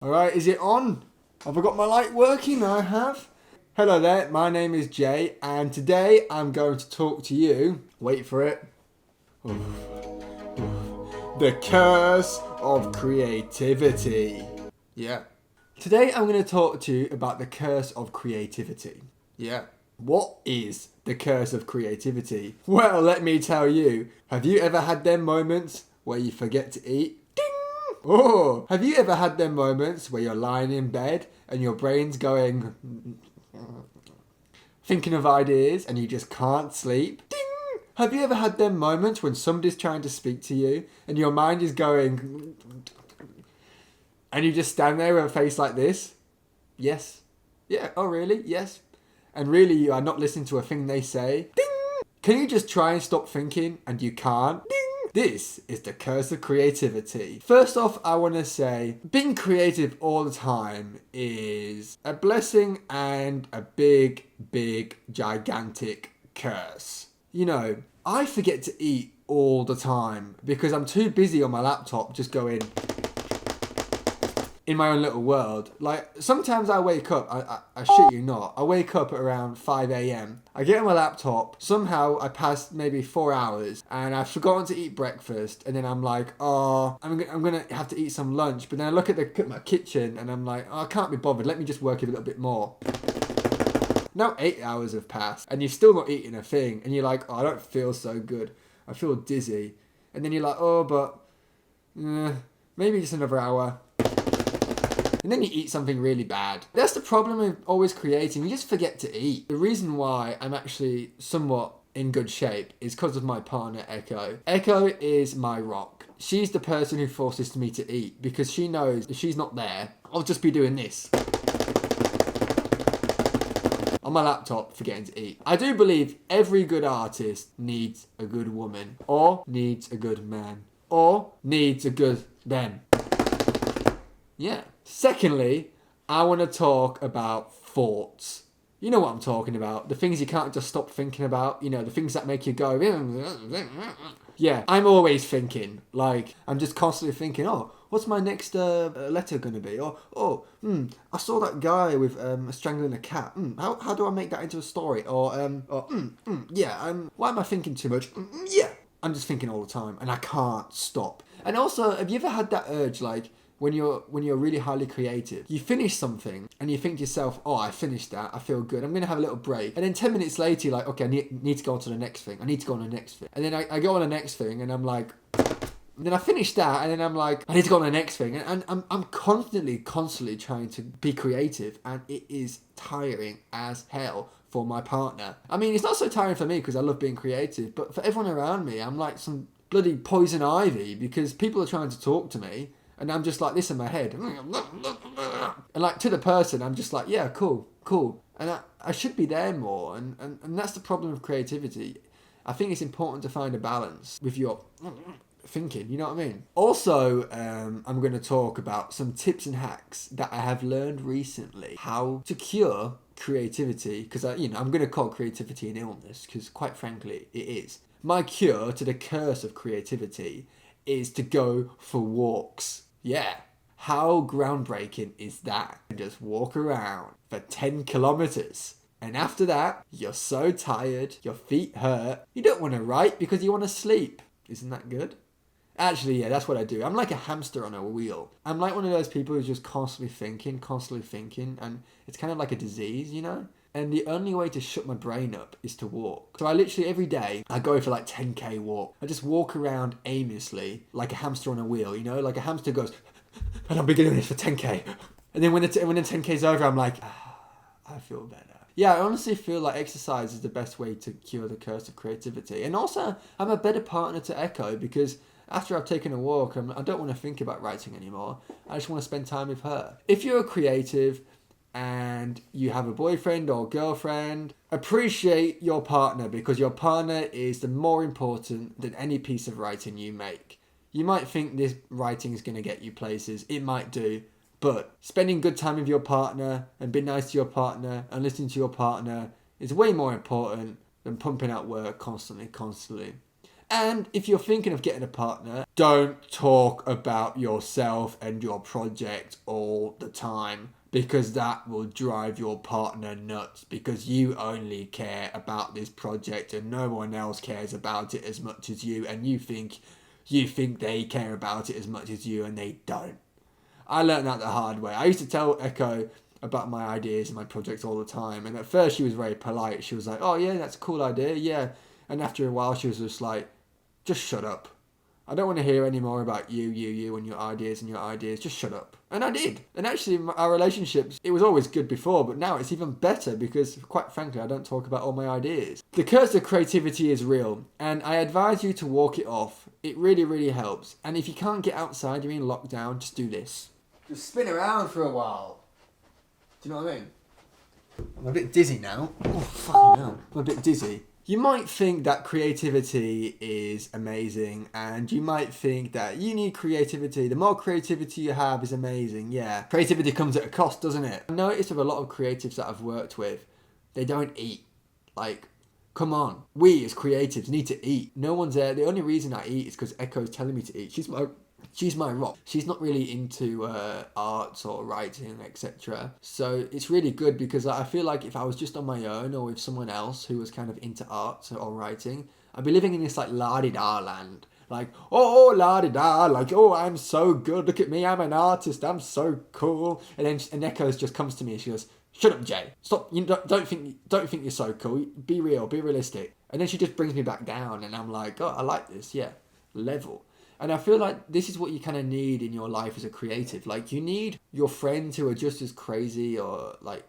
Alright, is it on? Have I got my light working? I have. Hello there, my name is Jay, and today I'm going to talk to you. Wait for it. The curse of creativity. Yeah. Today I'm going to talk to you about the curse of creativity. Yeah. What is the curse of creativity? Well, let me tell you. Have you ever had them moments where you forget to eat? Ding! Oh, have you ever had them moments where you're lying in bed and your brain's going thinking of ideas and you just can't sleep? Ding! Have you ever had them moments when somebody's trying to speak to you and your mind is going and you just stand there with a face like this? Yes. Yeah. Oh, really? Yes. And really you are not listening to a thing they say? Ding! Can you just try and stop thinking and you can't? Ding! This is the curse of creativity. First off, I want to say being creative all the time is a blessing and a big, gigantic curse. You know, I forget to eat all the time because I'm too busy on my laptop just going in my own little world. Like, sometimes I wake up, I shit you not, I wake up at around 5 a.m. I get on my laptop, somehow I pass maybe 4 hours, and I've forgotten to eat breakfast, and then I'm like, oh, I'm gonna have to eat some lunch, but then I look at my kitchen, and I'm like, oh, I can't be bothered, let me just work a little bit more. Now 8 hours have passed, and you've still not eaten a thing, and you're like, oh, I don't feel so good, I feel dizzy, and then you're like, oh, but, maybe just another hour. And then you eat something really bad. That's the problem with always creating. You just forget to eat. The reason why I'm actually somewhat in good shape is because of my partner, Echo. Echo is my rock. She's the person who forces me to eat because she knows if she's not there, I'll just be doing this on my laptop, forgetting to eat. I do believe every good artist needs a good woman, or needs a good man, or needs a good them. Yeah. Secondly, I want to talk about thoughts. You know what I'm talking about. The things you can't just stop thinking about. You know, the things that make you go... Yeah, I'm always thinking. Like, I'm just constantly thinking, oh, what's my next letter going to be? Or, I saw that guy with strangling a cat. How do I make that into a story? Or, why am I thinking too much? Yeah. I'm just thinking all the time, and I can't stop. And also, have you ever had that urge, like... When you're really highly creative, you finish something and you think to yourself, oh, I finished that, I feel good, I'm going to have a little break. And then 10 minutes later, you're like, okay, I need to go on to the next thing. I need to go on the next thing. And then I go on the next thing and I'm like, and then I finish that and then I'm like, I need to go on the next thing. And I'm constantly trying to be creative, and it is tiring as hell for my partner. I mean, it's not so tiring for me because I love being creative, but for everyone around me, I'm like some bloody poison ivy because people are trying to talk to me. And I'm just like this in my head. And like to the person, I'm just like, yeah, cool. And I should be there more. And that's the problem with creativity. I think it's important to find a balance with your thinking, you know what I mean? Also, I'm going to talk about some tips and hacks that I have learned recently. How to cure creativity. Because, I'm going to call creativity an illness. Because quite frankly, it is. My cure to the curse of creativity is to go for walks. Yeah. How groundbreaking is that? Just walk around for 10 kilometers. And after that, you're so tired, your feet hurt, you don't want to write because you want to sleep. Isn't that good? Actually, yeah, that's what I do. I'm like a hamster on a wheel. I'm like one of those people who's just constantly thinking, and it's kind of like a disease, you know? And the only way to shut my brain up is to walk. So I literally every day, I go for like 10k walk. I just walk around aimlessly like a hamster on a wheel, you know? Like a hamster goes, and I'll be doing this for 10k. And then when the 10k's over, I'm like, I feel better. Yeah, I honestly feel like exercise is the best way to cure the curse of creativity. And also, I'm a better partner to Echo because after I've taken a walk, I don't want to think about writing anymore. I just want to spend time with her. If you're a creative and you have a boyfriend or girlfriend, appreciate your partner because your partner is the more important than any piece of writing you make. You might think this writing is going to get you places. It might do. But spending good time with your partner and being nice to your partner and listening to your partner is way more important than pumping out work constantly. And if you're thinking of getting a partner, don't talk about yourself and your project all the time, because that will drive your partner nuts, because you only care about this project and no one else cares about it as much as you, and you think they care about it as much as you, and they don't. I learned that the hard way. I used to tell Echo about my ideas and my projects all the time, and at first she was very polite. She was like, oh yeah, that's a cool idea, yeah. And after a while she was just like, just shut up. I don't want to hear any more about you and your ideas. Just shut up. And I did. And actually, our relationships, it was always good before, but now it's even better because, quite frankly, I don't talk about all my ideas. The curse of creativity is real, and I advise you to walk it off. It really, really helps. And if you can't get outside, you're in lockdown, just do this. Just spin around for a while. Do you know what I mean? I'm a bit dizzy now. Oh, fucking hell. I'm a bit dizzy. You might think that creativity is amazing, and you might think that you need creativity. The more creativity you have is amazing, yeah. Creativity comes at a cost, doesn't it? I noticed with a lot of creatives that I've worked with, they don't eat. Like, come on. We as creatives need to eat. No one's there. The only reason I eat is because Echo's telling me to eat. She's my rock. She's not really into arts or writing, etc. So it's really good because I feel like if I was just on my own or with someone else who was kind of into arts or writing, I'd be living in this like la-di-da land. Like, oh, la-di-da, like, oh, I'm so good. Look at me, I'm an artist. I'm so cool. And then Echo just comes to me and she goes, shut up, Jay. Stop. You don't think you're so cool. Be real. Be realistic. And then she just brings me back down and I'm like, oh, I like this. Yeah. Level. And I feel like this is what you kind of need in your life as a creative. Like, you need your friends who are just as crazy or, like,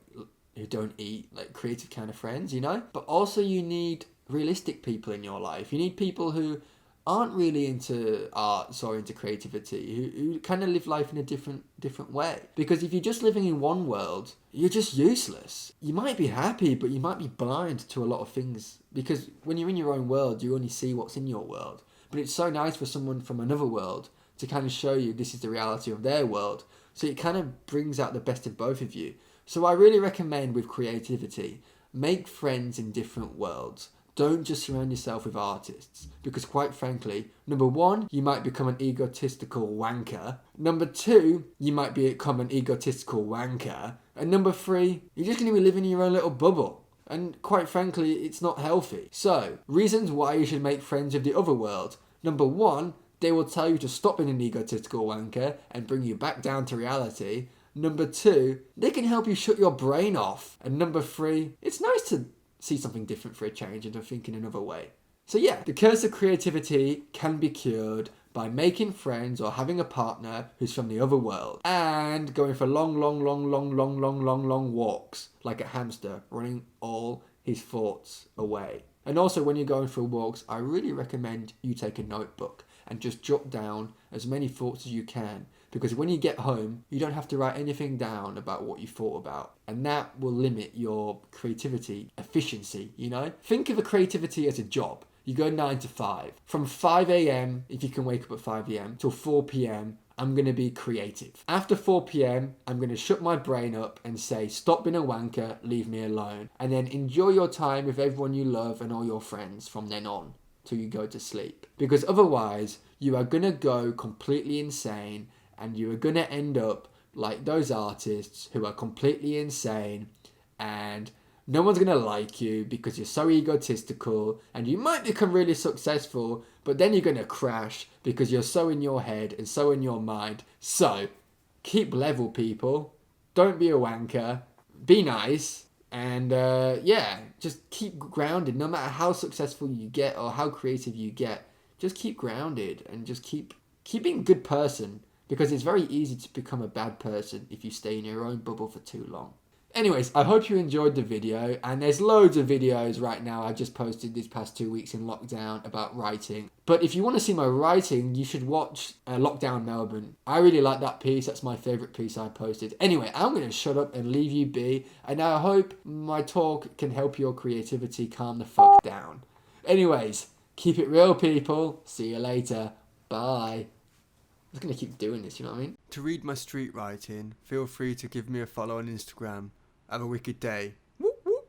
who don't eat, like, creative kind of friends, you know? But also you need realistic people in your life. You need people who aren't really into arts or into creativity, who kind of live life in a different way. Because if you're just living in one world, you're just useless. You might be happy, but you might be blind to a lot of things. Because when you're in your own world, you only see what's in your world. But it's so nice for someone from another world to kind of show you this is the reality of their world. So it kind of brings out the best of both of you. So I really recommend with creativity, make friends in different worlds. Don't just surround yourself with artists. Because quite frankly, number one, you might become an egotistical wanker. Number two, you might become an egotistical wanker. And number three, you're just going to be living in your own little bubble. And quite frankly, it's not healthy. So, reasons why you should make friends with the other world. Number one, they will tell you to stop being an egotistical wanker and bring you back down to reality. Number two, they can help you shut your brain off. And number three, it's nice to see something different for a change and to think in another way. So yeah, the curse of creativity can be cured by making friends or having a partner who's from the other world and going for long walks like a hamster, running all his thoughts away. And also when you're going for walks, I really recommend you take a notebook and just jot down as many thoughts as you can, because when you get home, you don't have to write anything down about what you thought about, and that will limit your creativity efficiency, you know? Think of a creativity as a job. You go 9 to 5. From 5 a.m, if you can wake up at 5 a.m, till 4 p.m, I'm going to be creative. After 4 p.m, I'm going to shut my brain up and say, stop being a wanker, leave me alone. And then enjoy your time with everyone you love and all your friends from then on till you go to sleep. Because otherwise, you are going to go completely insane and you are going to end up like those artists who are completely insane and no one's going to like you because you're so egotistical, and you might become really successful, but then you're going to crash because you're so in your head and so in your mind. So, keep level, people. Don't be a wanker. Be nice. And just keep grounded. No matter how successful you get or how creative you get, just keep grounded and just keep being a good person, because it's very easy to become a bad person if you stay in your own bubble for too long. Anyways, I hope you enjoyed the video, and there's loads of videos right now I just posted these past 2 weeks in lockdown about writing. But if you want to see my writing, you should watch Lockdown Melbourne. I really like that piece. That's my favourite piece I posted. Anyway, I'm going to shut up and leave you be, and I hope my talk can help your creativity calm the fuck down. Anyways, keep it real, people. See you later. Bye. I'm just going to keep doing this, you know what I mean? To read my street writing, feel free to give me a follow on Instagram. Have a wicked day.